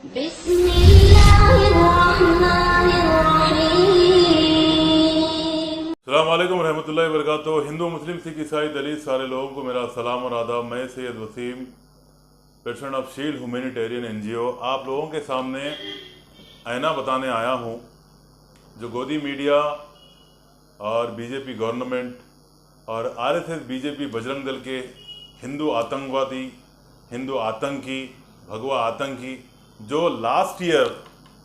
अस्सलामुअलैकुम रहमतुल्लाहि व बरकातुहू। हिंदू मुस्लिम सिख ईसाई दलित सारे लोगों को मेरा सलाम और आदाब। मैं Syed Waseem, president of Shield humanitarian NGO, आप लोगों के सामने आईना बताने आया हूँ। जो गोदी मीडिया और बीजेपी गवर्नमेंट और RSS बीजेपी बजरंग दल के हिंदू आतंकवादी, हिंदू आतंकी, भगवा आतंकी जो लास्ट ईयर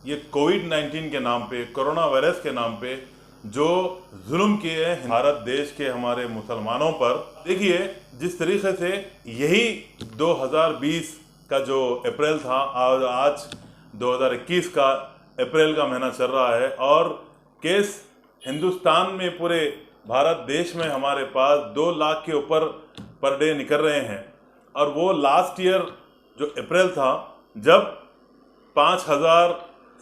ये कोविड-19 के नाम पे, कोरोना वायरस के नाम पे जो जुल्म किए हैं भारत देश के हमारे मुसलमानों पर। देखिए जिस तरीके से यही 2020 का जो अप्रैल था और आज 2021 का अप्रैल का महीना चल रहा है और केस हिंदुस्तान में पूरे भारत देश में हमारे पास 2 लाख के ऊपर पर डे निकल रहे हैं। और वो लास्ट ईयर जो अप्रैल था जब 5,000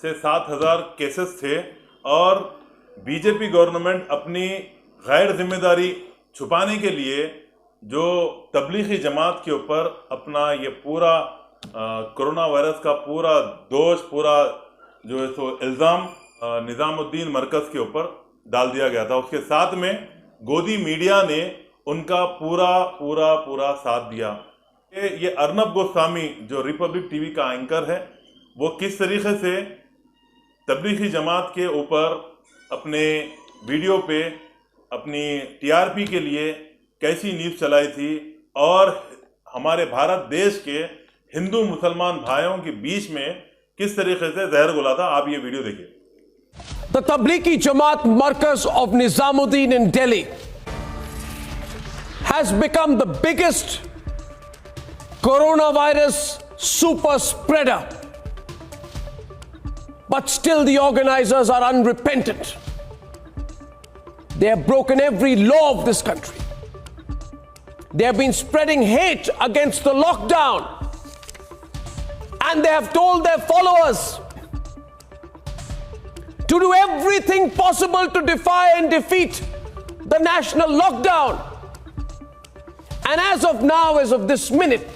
से 7,000 केसेस थे और बीजेपी गवर्नमेंट अपनी गैर जिम्मेदारी छुपाने के लिए जो तबलीगी जमात के ऊपर अपना ये पूरा कोरोना वायरस का पूरा दोष, पूरा जो है सो इल्ज़ाम निज़ामुद्दीन मरकज़ के ऊपर डाल दिया गया था। उसके साथ में गोदी मीडिया ने उनका पूरा साथ दिया। ये अर्नब गोस्वामी जो रिपब्लिक टीवी का एंकर है, वो किस तरीके से तबलीगी जमात के ऊपर अपने वीडियो पे अपनी TRP के लिए कैसी न्यूज़ चलाई थी और हमारे भारत देश के हिंदू मुसलमान भाइयों के बीच में किस तरीके से जहर घोला था। आप ये वीडियो देखिए। The Tablighi Jamaat Markaz of Nizamuddin in Delhi has become the biggest coronavirus super spreader. But still the organizers are unrepentant. They have broken every law of this country. They have been spreading hate against the lockdown. And they have told their followers to do everything possible to defy and defeat the national lockdown. And as of now, as of this minute,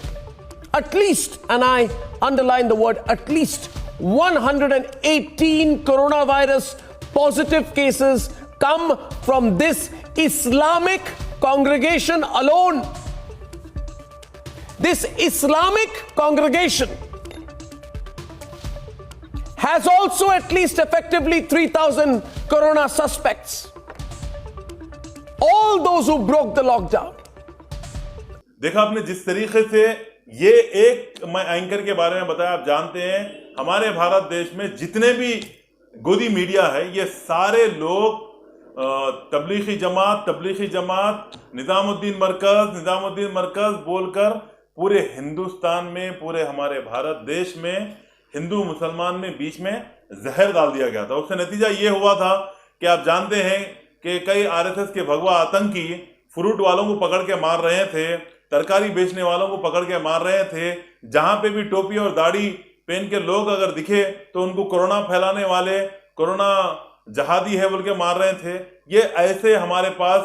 at least, and I underline the word at least, 118 coronavirus positive cases come from this Islamic congregation alone. This Islamic congregation has also at least effectively 3,000 corona suspects. All those who broke the lockdown. देखा आपने जिस तरीके से ये एक मैं anchor के बारे में बताया। आप जानते हैं हमारे भारत देश में जितने भी गोदी मीडिया है ये सारे लोग तबलीगी जमात निज़ामुद्दीन मरकज़ बोलकर पूरे हिंदुस्तान में, पूरे हमारे भारत देश में हिंदू मुसलमान में बीच में जहर डाल दिया गया था। उससे नतीजा ये हुआ था कि आप जानते हैं कि कई RSS के भगवा आतंकी फ्रूट वालों को पकड़ के मार रहे थे, तरकारी बेचने वालों को पकड़ के मार रहे थे। जहां पे भी टोपी और दाढ़ी पहन के लोग अगर दिखे तो उनको कोरोना फैलाने वाले, कोरोना जहादी है बोल के मार रहे थे। ये ऐसे हमारे पास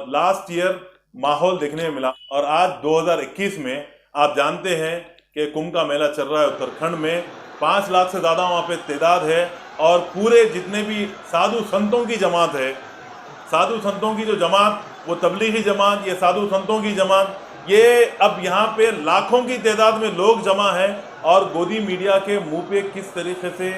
लास्ट ईयर माहौल देखने में मिला। और आज 2021 में आप जानते हैं कि कुंभ का मेला चल रहा है उत्तराखंड में। 5 लाख से ज़्यादा वहाँ पे तादाद है और पूरे जितने भी साधु संतों की जमात है, साधु संतों की जो जमात, वो तबलीगी जमात, ये साधु संतों की जमात, ये अब यहाँ पे लाखों की तादाद में लोग जमा हैं। और गोदी मीडिया के मुंह पे किस तरीके से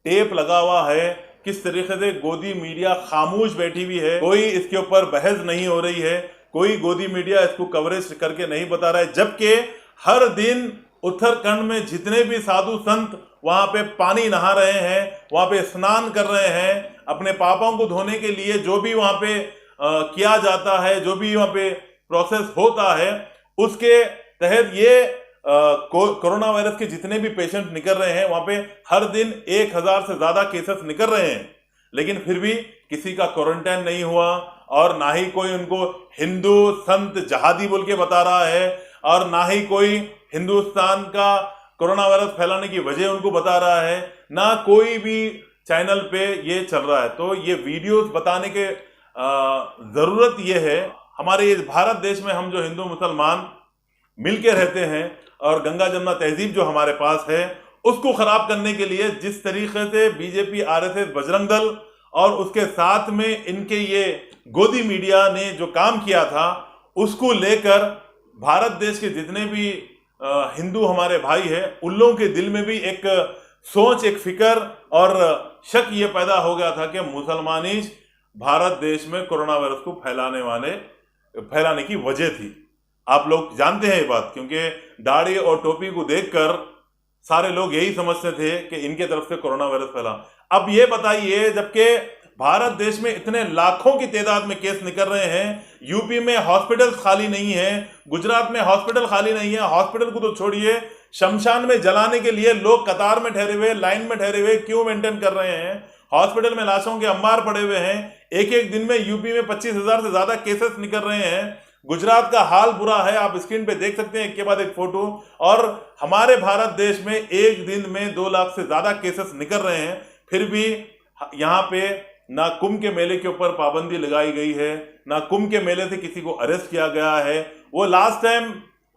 टेप लगा हुआ है, किस तरीके से गोदी मीडिया खामोश बैठी हुई है, कोई इसके ऊपर बहस नहीं हो रही है, कोई गोदी मीडिया इसको कवरेज करके नहीं बता रहा है। जबकि हर दिन उत्तराखंड में जितने भी साधु संत वहाँ पे पानी नहा रहे हैं, वहाँ पे स्नान कर रहे हैं, अपने पापों को धोने के लिए जो भी वहाँ पे किया जाता है, जो भी वहाँ पे प्रोसेस होता है, उसके तहत ये कोरोना वायरस के जितने भी पेशेंट निकल रहे हैं वहाँ पे हर दिन 1,000 से ज़्यादा केसेस निकल रहे हैं। लेकिन फिर भी किसी का क्वारंटाइन नहीं हुआ और ना ही कोई उनको हिंदू संत जहादी बोल के बता रहा है और ना ही कोई हिंदुस्तान का कोरोना वायरस फैलाने की वजह उनको बता रहा है, ना कोई भी चैनल पे ये चल रहा है। तो ये वीडियोस बताने के ज़रूरत ये है, हमारे इस भारत देश में हम जो हिंदू मुसलमान मिल के रहते हैं और गंगा जमुना तहजीब जो हमारे पास है, उसको खराब करने के लिए जिस तरीके से बीजेपी, आरएसएस, बजरंग दल और उसके साथ में इनके ये गोदी मीडिया ने जो काम किया था, उसको लेकर भारत देश के जितने भी हिंदू हमारे भाई हैं, उन लोगों के दिल में भी एक सोच, एक फिक्र और शक ये पैदा हो गया था कि मुसलमानी भारत देश में कोरोना वायरस को फैलाने की वजह थी। आप लोग जानते हैं ये बात, क्योंकि दाढ़ी और टोपी को देखकर सारे लोग यही समझते थे कि इनके तरफ से कोरोना वायरस फैला। अब ये बताइए, जबकि भारत देश में इतने लाखों की तादाद में केस निकल रहे हैं, यूपी में हॉस्पिटल खाली नहीं है, गुजरात में हॉस्पिटल खाली नहीं है, हॉस्पिटल को तो छोड़िए, शमशान में जलाने के लिए लोग कतार में ठहरे हुए, लाइन में ठहरे हुए, क्यों मेंटेन कर रहे हैं, हॉस्पिटल में लाशों के अंबार पड़े हुए हैं। एक एक दिन में यूपी में 25,000 से ज्यादा केसेस निकल रहे हैं। गुजरात का हाल बुरा है, आप स्क्रीन पे देख सकते हैं एक के बाद एक फोटो। और हमारे भारत देश में एक दिन में 2 लाख से ज्यादा केसेस निकल रहे हैं, फिर भी यहाँ पे ना कुंभ के मेले के ऊपर पाबंदी लगाई गई है, ना कुंभ के मेले से किसी को अरेस्ट किया गया है। वो लास्ट टाइम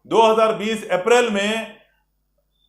2020 अप्रैल में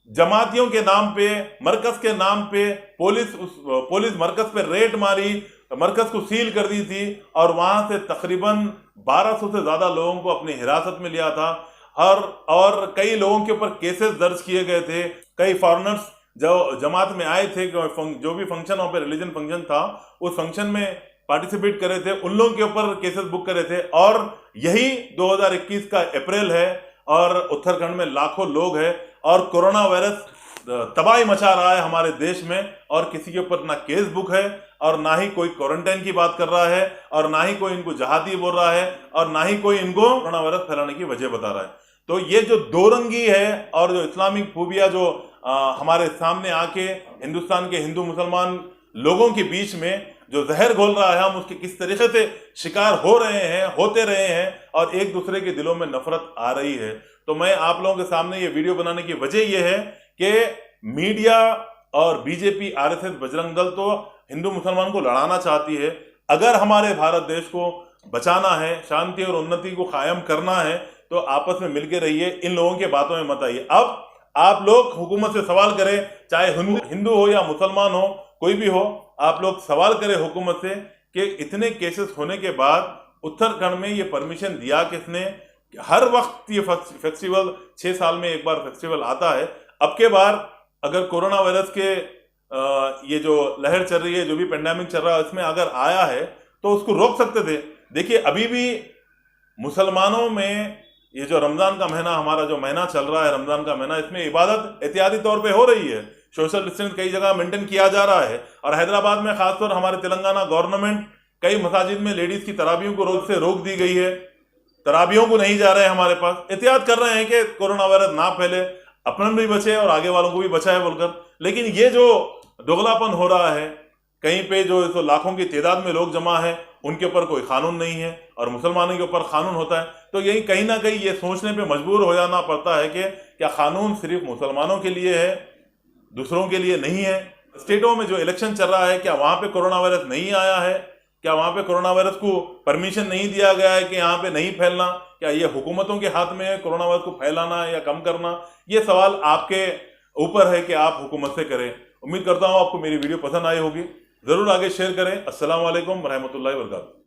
जमातियों के नाम पे, मरकज के नाम पे पुलिस मरकज पे रेड मारी, मरकज को सील कर दी थी और वहां से तकरीबन 1200 से ज्यादा लोगों को अपनी हिरासत में लिया था। और कई लोगों के ऊपर केसेस दर्ज किए गए थे। कई फॉरेनर्स जो जमात में आए थे, जो भी फंक्शन वहाँ पे रिलीजन फंक्शन था, उस फंक्शन में पार्टिसिपेट करे थे, उन लोगों के ऊपर केसेस बुक करे थे। और यही 2021 का अप्रैल है और उत्तराखंड में लाखों लोग हैं और कोरोना वायरस तबाही मचा रहा है हमारे देश में, और किसी के ऊपर ना केस बुक है और ना ही कोई क्वारंटाइन की बात कर रहा है और ना ही कोई इनको जहादी बोल रहा है और ना ही कोई इनको कोरोना वायरस फैलाने की वजह बता रहा है। तो ये जो दोरंगी है और जो इस्लामिक फोबिया जो हमारे सामने आके हिंदुस्तान के हिंदू मुसलमान लोगों के बीच में जो जहर घोल रहा है, हम उसके किस तरीके से शिकार हो रहे हैं, होते रहे हैं और एक दूसरे के दिलों में नफरत आ रही है। तो मैं आप लोगों के सामने ये वीडियो बनाने की वजह यह है कि मीडिया और बीजेपी, आरएसएस, बजरंग दल तो हिंदू मुसलमान को लड़ाना चाहती है। अगर हमारे भारत देश को बचाना है, शांति और उन्नति को कायम करना है, तो आपस में मिलकर रहिए, इन लोगों के बातों में मत आइए। अब आप लोग हुकूमत से सवाल करें, चाहे हिंदू हो या मुसलमान हो, कोई भी हो, आप लोग सवाल करें हुकूमत से कि इतने केसेस होने के बाद उत्तराखंड में ये परमिशन दिया किसने? हर वक्त ये फेस्टिवल 6 साल में एक बार फेस्टिवल आता है। अब के बार अगर कोरोना वायरस के ये जो लहर चल रही है, जो भी पेंडेमिक चल रहा है, इसमें अगर आया है तो उसको रोक सकते थे। देखिए, अभी भी मुसलमानों में ये जो रमजान का महीना, हमारा जो महीना चल रहा है, रमजान का महीना, इसमें इबादत एहतियाती तौर पे हो रही है, सोशल डिस्टेंस कई जगह मेंटेन किया जा रहा है। और हैदराबाद में खासतौर हमारे तेलंगाना गवर्नमेंट, कई मसाजिद में लेडीज की तराबियों को रोक दी गई है, तराबियों को नहीं जा रहे हैं हमारे पास, एहतियात कर रहे हैं कि कोरोना वायरस ना फैले, अपन भी बचे और आगे वालों को भी बचाए बोलकर। लेकिन ये जो दोगलापन हो रहा है, कहीं पे जो लाखों की तादाद में लोग जमा है, उनके ऊपर कोई कानून नहीं है और मुसलमानों के ऊपर कानून होता है, तो यही कहीं ना कहीं ये सोचने पे मजबूर हो जाना पड़ता है कि क्या कानून सिर्फ मुसलमानों के लिए है, दूसरों के लिए नहीं है। स्टेटों में जो इलेक्शन चल रहा है, क्या वहां पे कोरोना वायरस नहीं आया है? क्या वहां पे कोरोना वायरस को परमिशन नहीं दिया गया है कि यहाँ पे नहीं फैलना? क्या ये हुकूमतों के हाथ में है कोरोना वायरस को फैलाना या कम करना? ये सवाल आपके ऊपर है कि आप हुकूमत से करें। उम्मीद करता हूँ आपको मेरी वीडियो पसंद आई होगी, जरूर आगे शेयर करें। अस्सलाम वालेकुम रहमतुल्लाहि व बरकातुहू।